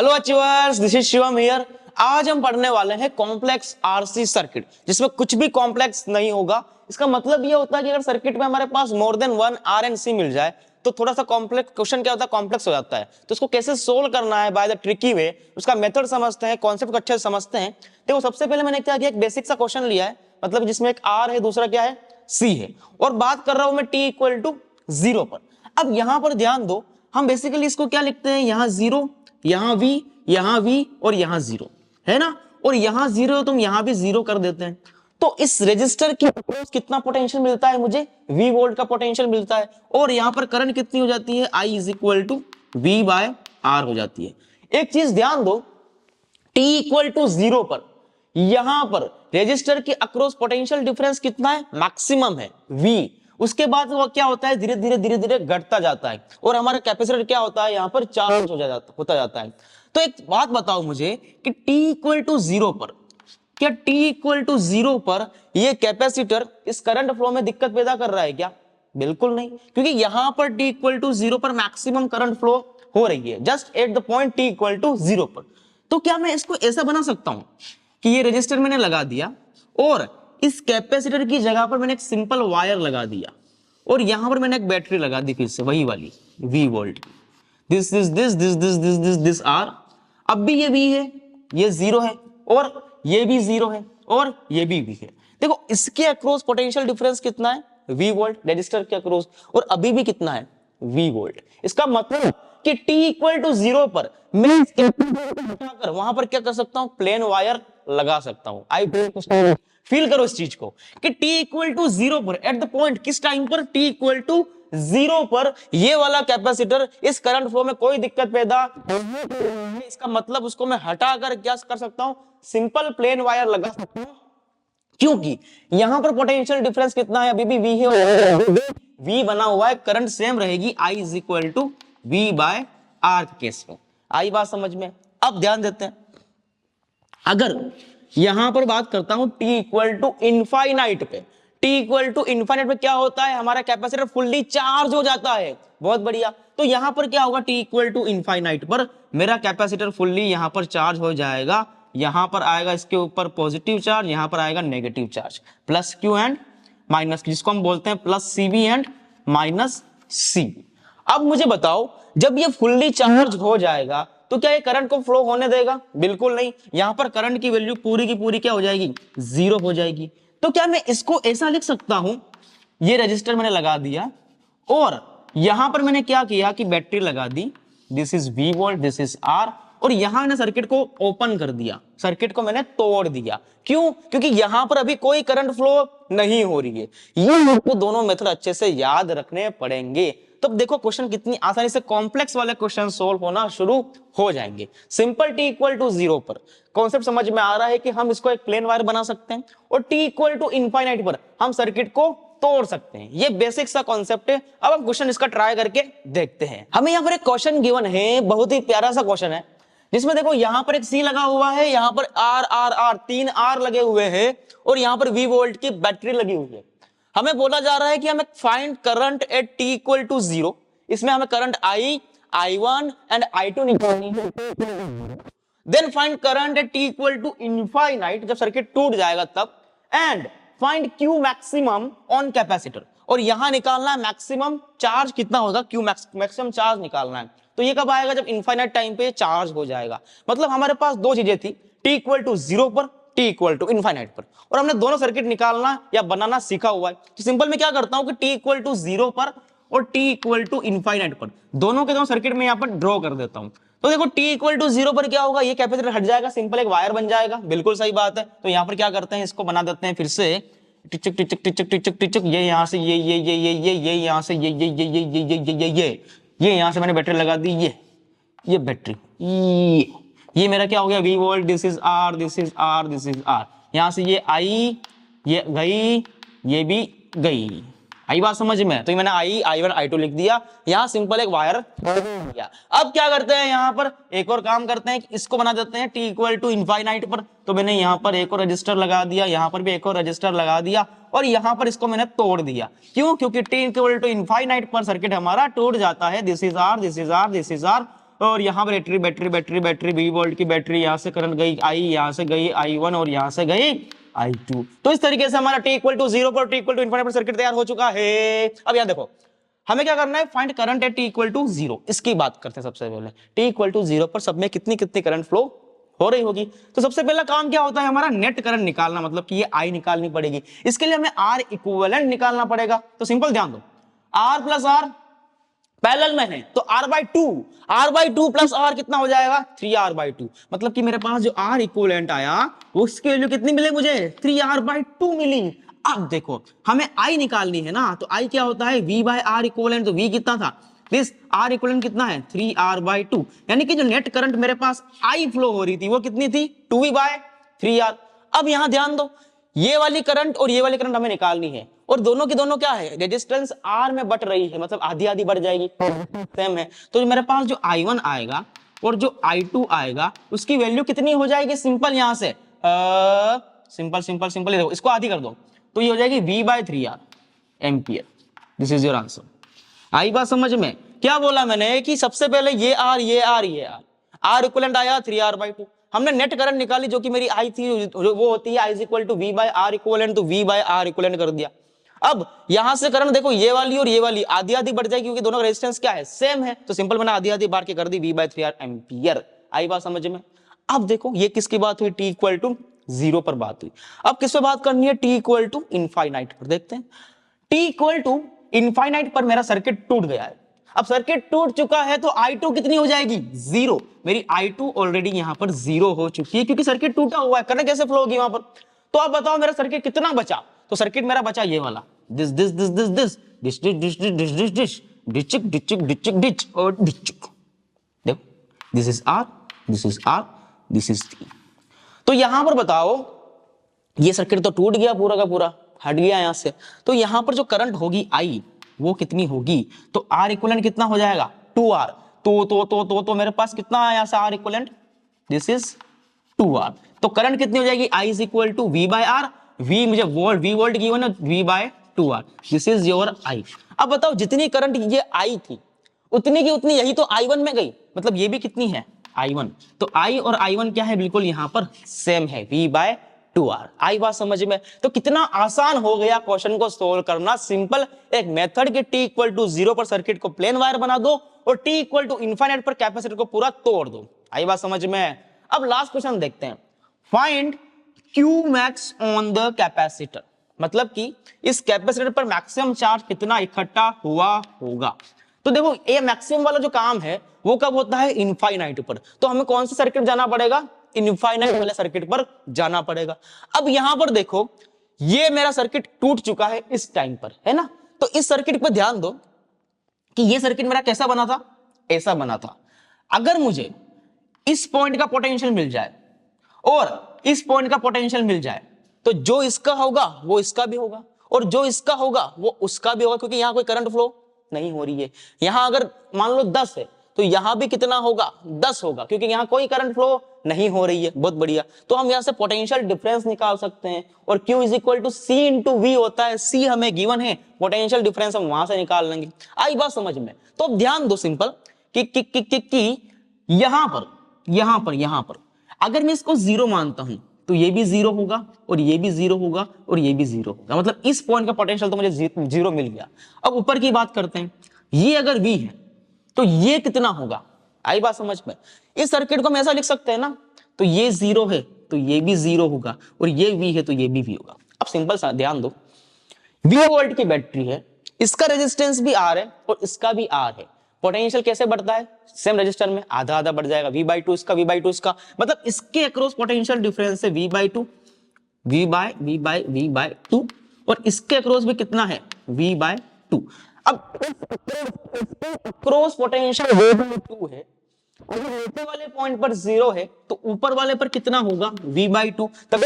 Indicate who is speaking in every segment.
Speaker 1: Hello achievers, this is Shivam here. आज हम पढ़ने वाले हैं कॉम्प्लेक्स आरसी सर्किट, जिसमें कुछ भी कॉम्प्लेक्स नहीं होगा। इसका मतलब यह होता है कि अगर सर्किट में हमारे पास more than one R and C मिल जाए तो थोड़ा सा कॉम्प्लेक्स क्वेश्चन क्या होता है, कॉम्प्लेक्स हो जाता है। तो उसको कैसे सोल्व करना है बाय द ट्रिकी वे, उसका मेथड समझते हैं, कॉन्सेप्ट को अच्छे से समझते हैं। देखो सबसे पहले मैंने क्या किया, एक बेसिक सा क्वेश्चन लिया है, मतलब जिसमें एक आर है, दूसरा क्या है, सी है, और बात कर रहा हूं मैं टी इक्वल टू जीरो पर। अब यहां पर ध्यान दो, हम बेसिकली इसको क्या लिखते हैं, यहां जीरो, यहां वी, यहां वी और यहां जीरो है ना, और यहां जीरो तुम यहां भी जीरो कर देते हैं। तो इस रेजिस्टर के अक्रॉस कितना पोटेंशियल मिलता है मुझे, V वोल्ट का पोटेंशियल मिलता है, और यहां पर करंट कितनी हो जाती है, I is equal to V by R हो जाती है। एक चीज ध्यान दो, T इक्वल टू जीरो पर यहां पर रेजिस्टर के अक्रॉस पोटेंशियल डिफरेंस कितना है, मैक्सिमम है V। उसके बाद वो क्या होता है, धीरे धीरे घटता जाता है, और हमारा कैपेसिटर क्या होता है, यहां पर चार्ज होता जाता है। तो एक बात बताओ मुझे कि T इक्वल टू जीरो पर, क्या T इक्वल टू जीरो पर ये कैपेसिटर इस करंट फ्लो में दिक्कत पैदा कर रहा है क्या? बिल्कुल नहीं, क्योंकि यहां पर T इक्वल टू जीरो पर मैक्सिमम करंट फ्लो हो रही है, just at the point T equal to zero पर। तो क्या मैं इसको ऐसा बना सकता हूं कि ये रेजिस्टर मैंने लगा दिया और इस कैपेसिटर की जगह पर मैंने एक सिंपल वायर लगा दिया, और यहां पर मैंने एक बैटरी लगा दी, फिर से वही वाली V वोल्ट, दिस आर। अब भी ये V है, ये जीरो है, और ये भी जीरो है, और ये भी V है। देखो इसके अक्रॉस पोटेंशियल डिफरेंस कितना है, V वोल्ट, रजिस्टर के अक्रॉस, और अभी भी कितना है, V वोल्ट। इसका मतलब कि T इक्वल टू जीरो पर मैं हटाकर वहां पर क्या कर सकता हूं, प्लेन वायर लगा सकता हूं। आई फील करो इस चीज को कि T इक्वल टू जीरो पर एट द पॉइंट, किस टाइम पर, T इक्वल टू जीरो पर ये वाला कैपेसिटर इस करंट फ्लो में कोई दिक्कत पैदा नहीं कर रहा है। इसका मतलब उसको मैं हटाकर क्या कर सकता हूं, सिंपल प्लेन वायर लगा सकता हूं, क्योंकि यहां पर पोटेंशियल डिफरेंस कितना है, अभी भी V है, V बना हुआ है, करंट सेम रहेगी, I is equal to V by R case में। आई बात समझ में? अब ध्यान देते हैं, अगर यहां पर बात करता हूं T इक्वल टू इनफाइनाइट पे, T इक्वल टू इनफाइनाइट पे क्या होता है, हमारा कैपेसिटर फुल्ली चार्ज हो जाता है। बहुत बढ़िया। तो यहां पर क्या होगा, T इक्वल टू इनफाइनाइट पर मेरा कैपेसिटर फुल्ली यहां पर चार्ज हो जाएगा। यहां पर आएगा इसके ऊपर पॉजिटिव चार्ज, यहां पर आएगा negative charge, plus Q and minus, जिसको हम बोलते हैं plus CB and minus C। अब मुझे बताओ, जब ये फुल्ली चार्ज हो जाएगा तो क्या ये करंट को फ्लो होने देगा? बिल्कुल नहीं। यहां पर करंट की वैल्यू पूरी की पूरी क्या हो जाएगी, जीरो हो जाएगी। तो क्या मैं इसको ऐसा लिख सकता हूं, ये रजिस्टर मैंने लगा दिया और यहां पर मैंने क्या किया कि बैटरी लगा दी, this is V volt, this is R, और यहां मैंने सर्किट को ओपन कर दिया, सर्किट को मैंने तोड़ दिया। क्यों? क्योंकि यहां पर अभी कोई करंट फ्लो नहीं हो रही है। ये आपको दोनों मेथड अच्छे से याद रखने पड़ेंगे। तो देखो क्वेश्चन कितनी आसानी से कॉम्प्लेक्स वाले क्वेश्चन सोल्व होना शुरू हो जाएंगे। Simple T equal to zero पर कॉन्सेप्ट समझ में आ रहा है कि हम इसको एक प्लेन वायर बना सकते हैं, और T इक्वल टू इनफाइनाइट पर हम सर्किट को तोड़ सकते हैं। ये बेसिक सा कॉन्सेप्ट है। अब हम क्वेश्चन इसका ट्राई करके देखते हैं। हमें यहाँ पर एक क्वेश्चन गिवन है, बहुत ही प्यारा सा क्वेश्चन है, जिसमें देखो यहां पर एक C लगा हुआ है, यहां पर R तीन R लगे हुए हैं, और यहां पर V वोल्ट की बैटरी लगी हुई है। हमें बोला जा रहा है कि हमें find current at T equal to zero. इसमें हमें करंट I1 एंड I2 निकालनी है। Then find current at T equal to infinite, जब सर्किट टूट जाएगा तब, and find Q maximum on capacitor, और यहां निकालना है मैक्सिमम चार्ज कितना होगा, Q मैक्सिमम चार्ज निकालना है। तो ये कब आएगा, जब इनफाइनाइट टाइम पे चार्ज हो जाएगा। मतलब हमारे पास दो चीजें थी, T इक्वल टू जीरो पर, T इक्वल टू इनफाइनाइट पर, और हमने दोनों सर्किट निकालना या बनाना सीखा हुआ है। तो सिंपल में क्या करता हूं कि T इक्वल टू जीरो पर और T इक्वल टू इनफाइनाइट पर दोनों के दोनों सर्किट में यहां पर ड्रॉ कर देता हूं। तो देखो T इक्वल टू जीरो पर क्या होगा, ये कैपेसिटर हट जाएगा, सिंपल एक वायर बन जाएगा। बिल्कुल सही बात है। तो यहां पर क्या करते हैं, इसको बना देते हैं फिर से, टिचक टिचक टिचक टिचक टिचक, ये यहां से ये यहां से ये यहां से मैंने बैटरी लगा दी, ये बैटरी, ये मेरा क्या हो गया, V volt, this is R, this is R, this is R। यहां से ये I, ये गई, ये भी गई। आई बात समझ में? तो मैंने I1 I2 लिख दिया, यहां सिंपल एक वायर दिया। अब क्या करते हैं, यहां पर एक और काम करते हैं, इसको बना देते हैं T इक्वल टू इनफाइनाइट पर। तो मैंने यहां पर एक और रजिस्टर लगा दिया, यहां पर भी एक और रजिस्टर लगा दिया, और यहां पर इसको मैंने तोड़ दिया। क्यों? क्योंकि T इक्वल टू इनफाइनाइट पर सर्किट हमारा टूट जाता है। This is R, this is R, this is R, और यहाँ पर battery battery battery battery 20 volt की बैटरी, यहाँ से करंट गई आई, यहाँ से गई I1 और यहाँ से गई I2। तो इस तरीके से हमारा t इक्वल टू 0 पर t इक्वल टू इनफिनिटी पर सर्किट तैयार हो चुका है। अब यहाँ देखो हमें क्या करना है, find current at t equal to 0। इसकी बात करते हैं सबसे पहले। t इक्वल टू 0 पर सब में कितनी कितनी करंट फ्लो हो रही होगी। तो सबसे पहला काम क्या होता है हमारा, नेट करंट निकालना, मतलब कि ये I निकालनी पड़ेगी। इसके लिए हमें R इक्विवेलेंट निकालना पड़ेगा। तो सिंपल ध्यान दो, R प्लस R पैरेलल में है तो R/2 प्लस R कितना हो जाएगा 3R/2। मतलब कि मेरे पास जो R इक्विवेलेंट आया उसकी वैल्यू कितनी मिली मुझे 3R/2 मिली। अब देखो हमें I निकालनी है ना, तो I क्या होता है V/R इक्विवेलेंट। तो V कितना था, दिस R इक्विवेलेंट कितना है 3R/2, यानी कि जो नेट करंट मेरे पास I फ्लो हो रही थी वो कितनी थी 2V/3R। अब यहां ध्यान दो, ये वाली करंट और ये वाली करंट हमें निकालनी है और दोनों की दोनों क्या है, रेजिस्टेंस R में बट रही है, मतलब आधी आधी बढ़ जाएगी, सेम है। तो मेरे पास जो I1 आएगा और जो I2 आएगा उसकी वैल्यू कितनी हो जाएगी, सिंपल यहां से सिंपल सिंपल सिंपल देखो, इसको आधी कर दो तो ये हो जाएगी V/3R ampere. This is your answer. आई बात समझ में? क्या बोला मैंने कि सबसे पहले ये R ये R ये R इक्विवेलेंट आया 3R/2। हमने नेट करंट निकाली जो कि मेरी I थी, वो होती है I equal to V/R equivalent, तो V/R इक्विवेलेंट कर दिया। अब यहां से करंट देखो ये वाली और ये वाली आधी आधी बढ़ जाएगी क्योंकि दोनों का रेजिस्टेंस क्या है सेम है, तो सिंपल मैंने आधी आधी बार के कर दी V/3R एम्पियर। आई बात समझ में? अब देखो ये किसकी बात हुई, t इक्वल टू 0 पर बात हुई। अब किस पे बात करनी है, t इक्वल टू इनफाइनाइट पर। देखते हैं t इक्वल टू इनफाइनाइट पर मेरा सर्किट टूट गया है। अब सर्किट टूट चुका है तो I2 कितनी हो जाएगी 0। मेरी I2 ऑलरेडी यहां पर 0 हो चुकी है क्योंकि सर्किट टूटा हुआ है, करंट कैसे फ्लो होगी वहां पर। तो आप बताओ मेरा सर्किट कितना बचा, तो सर्किट मेरा बचा ये वाला, this this this this this डिच डिच डिच डिच डिच डिच डिचिक डिचिक डिचिक डिच और डिचिक। देखो this is R, this is R, this is T। तो यहां पर बताओ ये सर्किट तो टूट गया पूरा का पूरा, हट गया यहां से, तो यहां पर जो करंट होगी I वो कितनी होगी, तो R इक्विवेलेंट कितना हो जाएगा 2R। तो मेरे पास कितना आया यहां से R equivalent, this is 2R। तो करंट कितनी हो जाएगी I is equal to V/R, V मुझे वोल्ट गिवन है V/2R, this is your I। अब बताओ जितनी करंट ये I थी उतनी की उतनी यही तो I1 में गई, मतलब ये भी कितनी है I1। तो I और I1 क्या है, बिल्कुल यहां पर सेम है V/2R। आई बात समझ में? तो कितना आसान हो गया क्वेश्चन को सोल्व करना। सिंपल एक मेथड के t इक्वल टू 0 पर सर्किट को प्लेन वायर बना दो और t इक्वल टू इनफाइनाइट पर कैपेसिटर को पूरा तोड़ दो। आई बात समझ में? अब लास्ट क्वेश्चन देखते हैं, find Q max on the capacitor, मतलब कि इस कैपेसिटर पर मैक्सिमम चार्ज कितना इकट्ठा हुआ होगा। तो देखो ये मैक्सिमम वाला जो काम है वो कब होता है, इनफाइनाइट पर। तो हमें कौन सा सर्किट जाना पड़ेगा, इनफाइनाइट वाले सर्किट पर जाना पड़ेगा। अब यहां पर देखो ये मेरा सर्किट टूट चुका है इस टाइम पर, है ना। तो इस सर्किट पर ध्यान दो कि ये सर्किट मेरा कैसा बना था, ऐसा बना था। अगर मुझे इस पॉइंट का पोटेंशियल मिल जाए और इस पॉइंट का पोटेंशियल मिल जाए तो जो इसका होगा वो इसका भी होगा और जो इसका होगा वो उसका भी होगा, क्योंकि यहां कोई करंट फ्लो नहीं हो रही है। यहां अगर मान लो 10 है तो यहां भी कितना होगा 10 होगा, क्योंकि यहां कोई करंट फ्लो नहीं हो रही है। बहुत बढ़िया। तो हम यहां से पोटेंशियल डिफरेंस निकाल सकते हैं और Q is equal to C into V होता है। C हमें गिवन है, पोटेंशियल डिफरेंस हम वहां से निकाल लेंगे। आई बात समझ में? तो अब ध्यान दो सिंपल कि यहां पर अगर मैं इसको 0 मानता हूं तो ये भी 0 होगा और ये भी 0 होगा और ये भी 0 होगा, मतलब इस पॉइंट का पोटेंशियल तो मुझे 0 मिल गया। अब ऊपर की बात करते हैं, ये अगर V है तो ये कितना होगा। आई बात समझ में? इस सर्किट को हम ऐसा लिख सकते हैं ना, तो ये 0 है तो ये भी 0 होगा और ये V है तो ये भी V होगा। अब सिंपल सा ध्यान दो, 20 वोल्ट की बैटरी है, इसका रेजिस्टेंस भी R है और इसका भी R है। पोटेंशियल कैसे बढ़ता है, सेम रेजिस्टर में आधा आधा बढ़ जाएगा, V/2 इसका V/2 इसका, मतलब इसके अक्रॉस पोटेंशियल डिफरेंस है V/2 V/2 और इसके अक्रॉस भी कितना है V/2। अब क्रॉस पोटेंशियल V/2 है, अगर नीचे वाले पॉइंट पर 0 है तो ऊपर वाले पर कितना होगा V/2, तब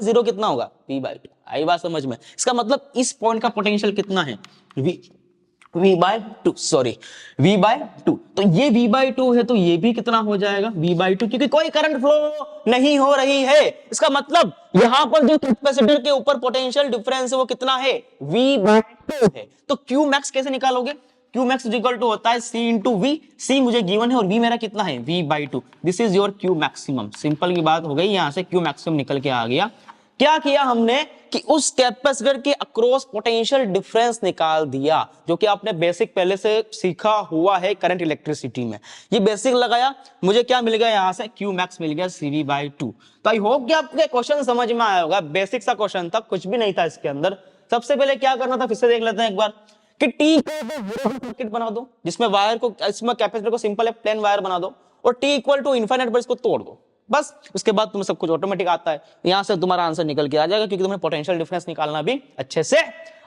Speaker 1: 0 कितना होगा V/2। आई बात समझ में? इसका मतलब इस पॉइंट का पोटेंशियल कितना है V/2, सॉरी V/2। तो ये V/2 है तो ये भी कितना हो जाएगा V/2, क्योंकि कोई करंट फ्लो नहीं हो रही है। इसका मतलब यहां पर जो कैपेसिटर के ऊपर पोटेंशियल डिफरेंस है वो कितना है V/2 है। तो Q मैक्स कैसे निकालोगे, क्यू मैक्स इक्वल टू होता है सी इंटू वी। सी मुझे गिवन है और वी मेरा कितना है v/2। This is your Q maximum. Simple की बात हो गई, यहां से क्यू मैक्सिमम निकल के आ गया। क्या किया हमने कि उस कैपेसिटर के अक्रॉस पोटेंशियल डिफरेंस निकाल दिया, जो कि आपने बेसिक पहले से सीखा हुआ है करंट इलेक्ट्रिसिटी में। ये बेसिक लगाया, मुझे क्या मिल गया यहां से क्यू मैक्स मिल गया CV/2। तो आई होप कि आपके क्वेश्चन समझ में आया होगा। बेसिक सा क्वेश्चन था, कुछ भी नहीं था इसके अंदर। सबसे पहले क्या करना था फिर से देख लेते हैं एक बार कि टी सर्किट बना दो जिसमें वायर को, इसमें कैपेसिटर को सिंपल है प्लेन वायर बना दो और टी इक्वल टू इनफाइनाइट पर इसको तोड़ दो। बस उसके बाद तुम्हें सब कुछ ऑटोमेटिक आता है, यहां से तुम्हारा आंसर निकल के आ जाएगा, क्योंकि तुम्हें पोटेंशियल डिफरेंस निकालना भी अच्छे से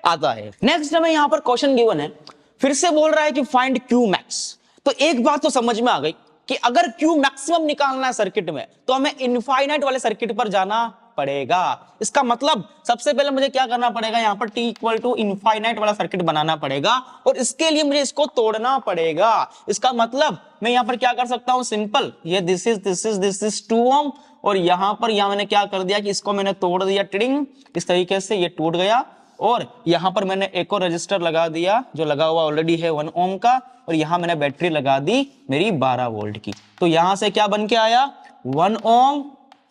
Speaker 1: आता है। नेक्स्ट हमें यहां पर क्वेश्चन गिवन है, फिर से बोल रहा है कि फाइंड क्यू मैक्स। तो एक बात तो समझ में आ गई कि अगर क्यू मैक्सिमम निकालना है सर्किट में तो हमें इनफाइनाइट वाले सर्किट पर जाना पड़ेगा। इसका मतलब सबसे पहले मुझे क्या करना पड़ेगा, यहां पर टी इक्वल टू इनफाइनाइट वाला सर्किट बनाना पड़ेगा और इसके लिए मुझे इसको तोड़ना पड़ेगा। इसका मतलब मैं यहां पर क्या कर सकता हूं, सिंपल, ये दिस इज 2 ओम और यहां पर मैंने क्या कर दिया कि इसको मैंने तोड़ दिया, टिडिंग, इस तरीके से ये टूट गया। और यहां पर मैंने एक और रजिस्टर लगा दिया जो लगा हुआ ऑलरेडी है 1 ओम का, और यहां मैंने बैटरी लगा दी मेरी 12 वोल्ट की। तो यहां से क्या बन के आया 1 ओम,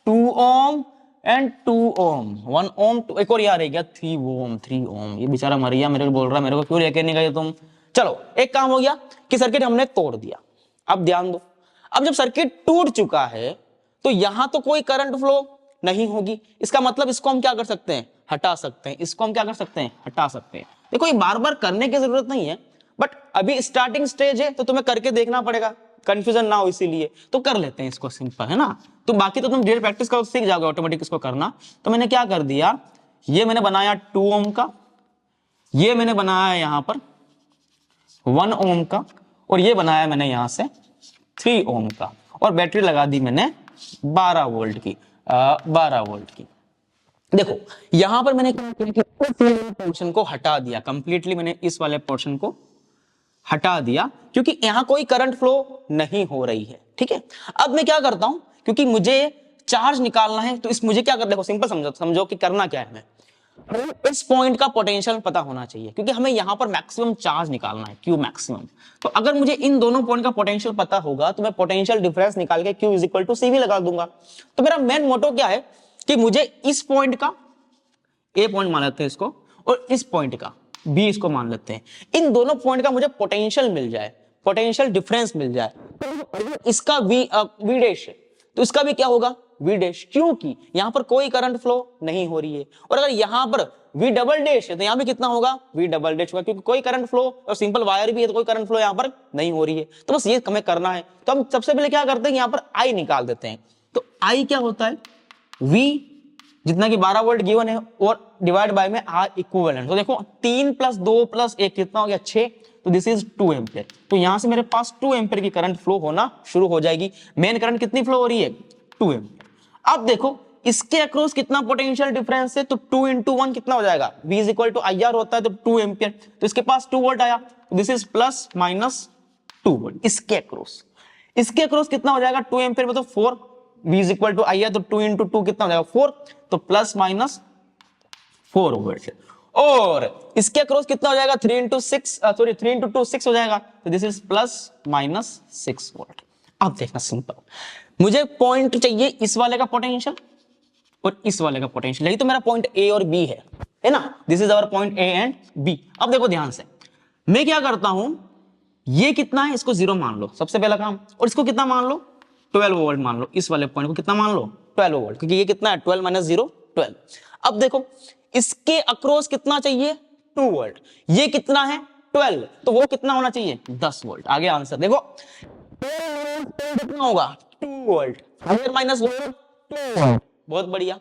Speaker 1: 2 ओम एंड 2 ओम, 1 ओम, एक और यार रह गया 3 ओम। ये बेचारा मर गया, मेरे को बोल रहा है मेरे को क्यों लेके नहीं गए तुम। चलो एक काम हो गया कि सर्किट हमने तोड़ दिया। अब ध्यान दो, अब जब सर्किट टूट चुका है तो यहां तो कोई करंट फ्लो नहीं होगी। इसका मतलब इसको हम क्या कर सकते हैं, हटा सकते हैं। इसको हम क्या कर सकते हैं, हटा सकते हैं। देखो ये बार बार करने की जरूरत नहीं है, बट अभी स्टार्टिंग स्टेज है तो तुम्हें करके देखना पड़ेगा, कंफ्यूजन ना हो, इसीलिए तो कर लेते हैं इसको, सिंपल है ना। तो बाकी तो तुम डेली प्रैक्टिस करो, सीख जाओगे ऑटोमेटिक इसको करना। तो मैंने क्या कर दिया, ये मैंने बनाया 2 ओम का, ये मैंने बनाया यहां पर 1 ओम का, और ये बनाया मैंने यहां से 3 ओम का, और बैटरी लगा दी मैंने 12 वोल्ट की, 12 वोल्ट की। देखो यहां पर मैंने क्या किया कि इस वाले पोर्शन को हटा दिया कंप्लीटली, मैंने इस वाले पोर्शन को हटा दिया क्योंकि यहां कोई करंट फ्लो नहीं हो रही है। ठीक है, अब मैं क्या करता हूं, क्योंकि मुझे चार्ज निकालना है तो इस मुझे क्या कर, देखो सिंपल समझो कि करना क्या है, हमें इस पॉइंट का पोटेंशियल पता होना चाहिए क्योंकि हमें यहां पर मैक्सिमम चार्ज निकालना है, क्यू मैक्सिमम। तो अगर मुझे इन दोनों पॉइंट का पोटेंशियल पता होगा तो मैं पोटेंशियल डिफरेंस निकाल के Q is equal to CV लगा दूंगा। तो मेरा मेन मोटो क्या है कि मुझे इस पॉइंट का ए पॉइंट मान लेते हैं इसको, और इस पॉइंट का बी इसको मान लेते हैं, इन दोनों पॉइंट का मुझे पोटेंशियल मिल जाए, पोटेंशियल डिफरेंस मिल जाए। तो इसका वी डैश है तो इसका भी क्या होगा वी डैश, क्योंकि यहां पर कोई करंट फ्लो नहीं हो रही है। और अगर यहां पर वी डबल डैश है तो यहां भी कितना होगा वी डबल डैश होगा, क्योंकि कोई करंट फ्लो, और सिंपल वायर भी है तो कोई करंट फ्लो यहां पर नहीं हो रही है। तो बस ये हमें करना है। तो हम सबसे पहले क्या करते हैं, यहां पर आई निकाल देते हैं। तो आई क्या होता है, वी जितना कि 12 वोल्ट गिवन है और डिवाइड बाय में आर इक्विवेलेंट। तो देखो 3 + 2 + 1 कितना हो गया 6, तो दिस इज 2 एम्पियर। तो यहां से मेरे पास 2 एम्पियर की करंट फ्लो होना शुरू हो जाएगी। मेन करंट कितनी फ्लो हो रही है 2 एम्पियर। अब देखो इसके अक्रॉस कितना पोटेंशियल डिफरेंस है, तो 2 × 1 कितना हो जाएगा, V = IR होता है तो 2 एम्पियर, तो इसके पास 2 वोल्ट आया, दिस इज +-2 वोल्ट इसके अक्रॉस। इसके अक्रॉस कितना हो जाएगा 2 एम्पियर में तो 4, V = IR तो 2 × 2 कितना हो जाएगा 4, तो +-4 वोल्ट। और इसके अक्रॉस कितना हो जाएगा 3 × 2 6 हो जाएगा, तो दिस इज +-6 वोल्ट। अब देखना सिंपल, मुझे पॉइंट चाहिए इस वाले का पोटेंशियल और इस वाले का पोटेंशियल, यही तो मेरा पॉइंट A और B है ना, this is our point A and B। अब देखो ध्यान से, मैं क्या करता हूं, ये कितना है इसको 0 मान लो सबसे पहला काम, और इसको कितना मान लो 12 वोल्ट मान लो, इस वाले पॉइंट को कितना मान लो 12 वोल्ट, क्योंकि ये कितना है 12 - 0 12। अब देखो इसके अक्रॉस कितना चाहिए 2 वोल्ट, ये कितना है 12, तो वो कितना होना चाहिए 10 वोल्ट। आगे आंसर देखो कितना होगा 2 वोल्ट, -1 2 वोल्ट, बहुत बढ़िया।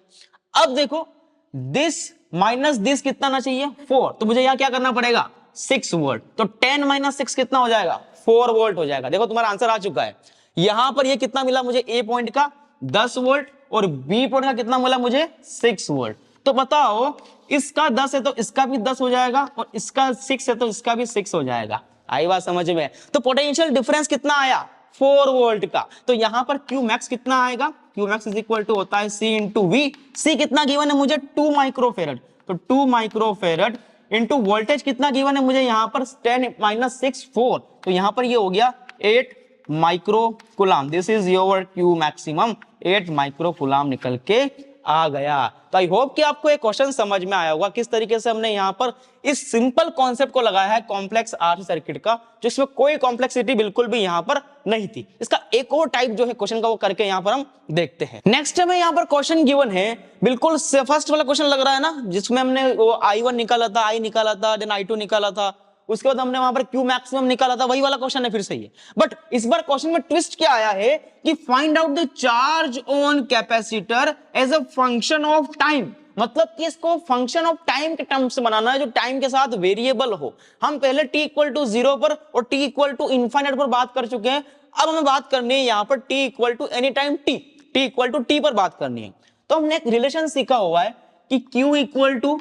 Speaker 1: अब देखो दिस माइनस दिस कितना ना चाहिए 4, तो मुझे यहां क्या करना पड़ेगा 6 वोल्ट, तो 10 - 6 कितना हो जाएगा 4 वोल्ट हो जाएगा। देखो तुम्हारा आंसर आ चुका है। यहां पर ये कितना मिला मुझे, A पॉइंट का 10 वोल्ट और B पॉइंट का कितना मिला मुझे 6 वोल्ट। तो बताओ इसका 10 है तो इसका भी 10 हो जाएगा, और इसका 6 है तो इसका भी 6 हो जाएगा। आई बात समझ में? तो पोटेंशियल डिफरेंस कितना आया 4 वोल्ट का। तो यहां पर Q मैक्स कितना आएगा, Q max is equal to होता है C × V। C कितना गिवन है मुझे 2 माइक्रोफेरड, तो 2 माइक्रोफेरड इंटू वोल्टेज कितना गिवन है मुझे यहाँ पर 10-6 4, तो यहाँ पर ये हो गया 8 micro coulomb. This is your Q maximum, 8 micro coulomb निकल के आ गया। तो आई होप कि आपको एक क्वेश्चन समझ में आया होगा किस तरीके से हमने यहाँ पर इस सिंपल कॉन्सेप्ट को लगाया है कॉम्प्लेक्स आरसी सर्किट का, जिसमें कोई कॉम्प्लेक्सिटी बिल्कुल भी यहाँ पर नहीं थी। इसका एक और टाइप जो है क्वेश्चन का वो करके यहाँ पर हम देखते हैं। नेक्स्ट हमें यहाँ पर क्वेश्चन गिवन है, बिल्कुल फर्स्ट वाला क्वेश्चन लग रहा है ना, जिसमें हमने वो I1 निकाला था, I निकाला था, देन I2 निकाला था, उसके बाद हमने वहां पर क्यू मैक्सिमम निकाला था, वही वाला क्वेश्चन है फिर से ये। बट इस बार क्वेश्चन में ट्विस्ट क्या आया है कि find out the charge on capacitor as a function of time. मतलब कि इसको फंक्शन ऑफ टाइम के टर्म्स से बनाना है जो टाइम के साथ वेरिएबल हो। हम पहले t इक्वल टू 0 पर और t इक्वल टू इनफाइनाइट पर बात कर चुके हैं, अब हमें बात करनी है यहाँ पर t equal to any time t equal to t पर बात करनी है। तो हमने एक रिलेशन सीखा हुआ है कि q equal to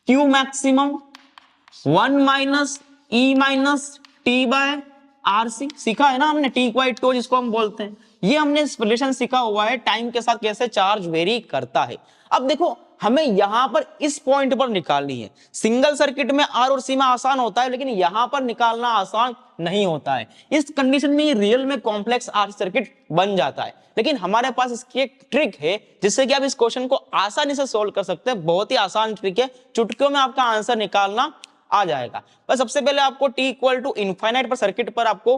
Speaker 1: Q maximum 1 minus E minus T by R C सीखा है ना हमने, टी इक्वल टू जिसको हम बोलते हैं। ये हमने रिलेशन सीखा हुआ है टाइम के साथ कैसे चार्ज वेरी करता है। अब देखो हमें यहां पर इस पॉइंट पर निकालनी है। सिंगल सर्किट में आर और सी में आसान होता है, लेकिन यहां पर निकालना आसान नहीं होता है। इस कंडीशन में ये रियल में कॉम्प्लेक्स आर सर्किट बन जाता है। लेकिन हमारे पास इसकी एक ट्रिक है जिससे कि आप इस क्वेश्चन को आसानी से सोल्व कर सकते हैं। बहुत ही आसान ट्रिक है, चुटकियों में आपका आंसर निकालना आ जाएगा। बस सबसे पहले आपको t इक्वल टू इनफाइनाइट पर सर्किट पर आपको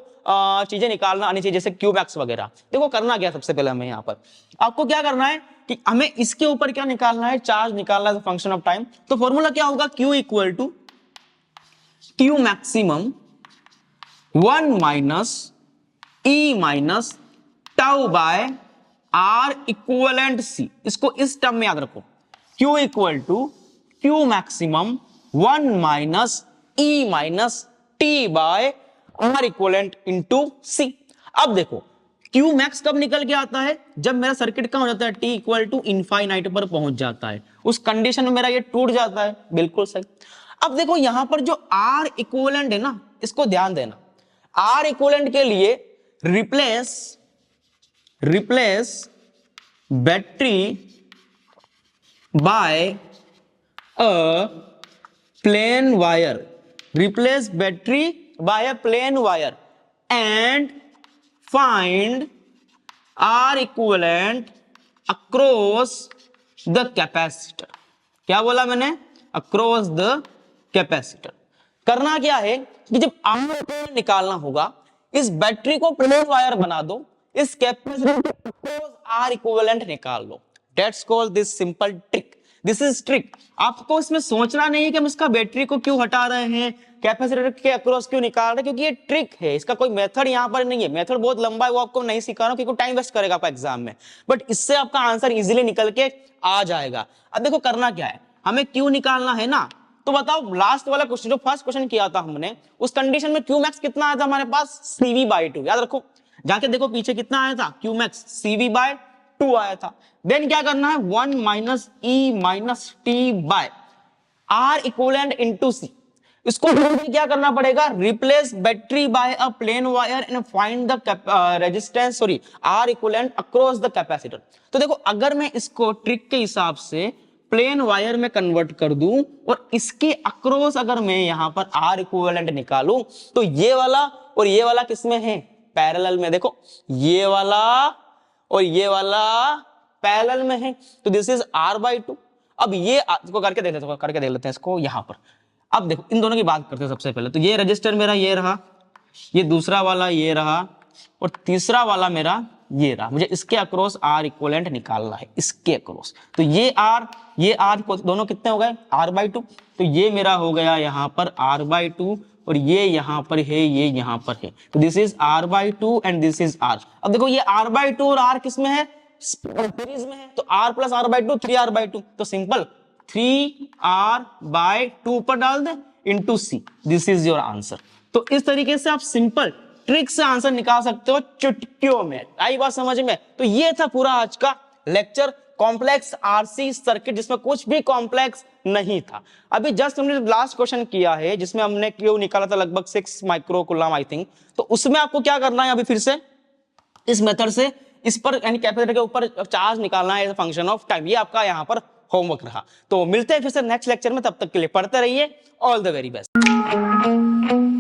Speaker 1: चीजें निकालना आनी चाहिए, जैसे क्यू मैक्स वगैरह। देखो करना क्या, सबसे पहले हमें यहाँ पर आपको क्या करना है कि हमें इसके ऊपर क्या निकालना है, चार्ज निकालना है फंक्शन ऑफ टाइम। तो फॉर्मूला क्या होगा, q equal to Q maximum 1 minus E minus tau by R equivalent C. इसको इस टर्म में याद रखो, q equal to Q maximum 1 minus E minus T by R equivalent into C. अब देखो क्यू मैक्स कब निकल के आता है, जब मेरा सर्किट कहां हो जाता है, टी इक्वल टू इनफाइनाइट पर पहुंच जाता है। उस कंडीशन में मेरा ये टूट जाता है, बिल्कुल सही। अब देखो यहां पर जो आर इक्वलेंट है ना, इसको ध्यान देना। आर इक्वलेंट के लिए replace battery by a plain wire, replace battery by a plain wire and find R equivalent across the capacitor। क्या बोला मैंने, across the capacitor। करना क्या है कि जब R equivalent निकालना होगा, इस बैटरी को प्लेन वायर बना दो, इस कैपेसिटर के across R equivalent निकाल लो। That's called this simple trick। This is trick. आपको इसमें सोचना नहीं है कि हम इसका बैटरी को क्यों हटा रहे हैं, कैपेसिटर के अक्रॉस क्यों निकाल रहे हैं, क्योंकि ये ट्रिक है। इसका कोई मेथड यहाँ पर नहीं है, मेथड बहुत लंबा है, वो आपको नहीं सिखा रहा हूं क्योंकि टाइम वेस्ट करेगा आपका एग्जाम में। बट इससे आपका आंसर इजीली निकल के आ जाएगा। अब देखो करना क्या है, हमें क्यू निकालना है ना। तो बताओ लास्ट वाला क्वेश्चन, जो फर्स्ट क्वेश्चन किया था हमने, उस कंडीशन में क्यू मैक्स कितना आया था हमारे पास, सीवी बाय 2। याद रखो, जाके देखो पीछे कितना आया था, क्यू मैक्स सीवी बाय 2 आया था। देन क्या करना है, 1 minus E minus T by R equivalent into C. इसको क्या करना पड़ेगा, replace battery by a plain wire and find the resistance sorry R equivalent across the capacitor. तो देखो अगर मैं इसको ट्रिक के हिसाब से प्लेन वायर में कन्वर्ट कर दूं और इसके अक्रॉस अगर मैं यहां पर आर इक्वलेंट निकालूं, तो ये वाला और ये वाला किसमें है, पैरेलल में। देखो ये वाला और ये वाला पैरेलल में है, तो दिस इज r बाई 2। अब ये इसको करके देख लेते हैं इसको यहां पर। अब देखो इन दोनों की बात करते हैं सबसे पहले। तो ये रजिस्टर मेरा ये रहा, ये दूसरा वाला ये रहा, और तीसरा वाला मेरा ये रहा। मुझे इसके अक्रॉस R इक्वलेंट निकालना है, इसके अक्रॉस। तो ये R दोनों कितने हो गए, r बाई 2। तो ये मेरा हो गया यहाँ पर r बाई 2, और ये यहाँ पर है, ये यहाँ पर है। तो this is r by 2 and this is r। अब देखो ये r बाई 2 और r किस में है, सीरीज में है। तो r plus r by 2 3r by 2। तो सिंपल 3r बाई 2 पर डाल दे into C. This is your answer. तो इस तरीके से आप सिंपल ट्रिक से आंसर निकाल सकते हो चुटकियों में। आई बात समझ में। तो ये था पूरा आज का लेक्चर, कॉम्प्लेक्स आरसी सर्किट, जिसमें कुछ भी कॉम्प्लेक्स नहीं था। अभी जस्ट हमने लास्ट क्वेश्चन किया है जिसमें हमने क्यू निकाला था लगभग 6 माइक्रो कूलम आई थिंक। तो उसमें आपको क्या करना है, अभी फिर से इस मेथड से इस पर यानी कैपेसिटर के ऊपर चार्ज निकालना है फंक्शन ऑफ टाइम। ये आपका यहाँ पर होमवर्क रहा। तो मिलते हैं फिर से नेक्स्ट लेक्चर में, तब तक के लिए पढ़ते रहिए। All the very best.